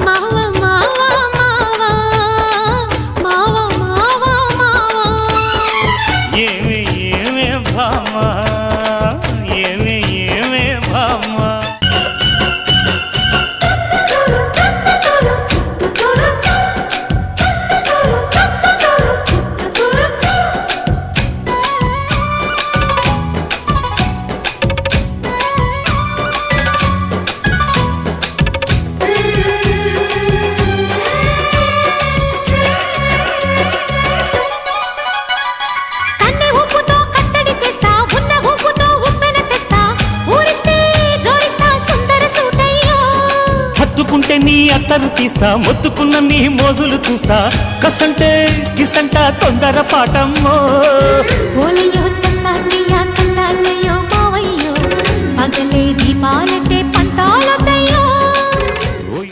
మావా మావా మావా మావా మావా మావా ఏమే ఏమే భామా ఏమే ఏమే భామా నీ అత్తరు తీస్తా మొత్తుకున్న నీ మోజులు చూస్తా కసంటే కిసంట తొందర పాటమ్మో ఓలయ్యో తసాలియా తండాలయ్యో మావయ్యో పగలే దీపాలకే పంతాలొద్ద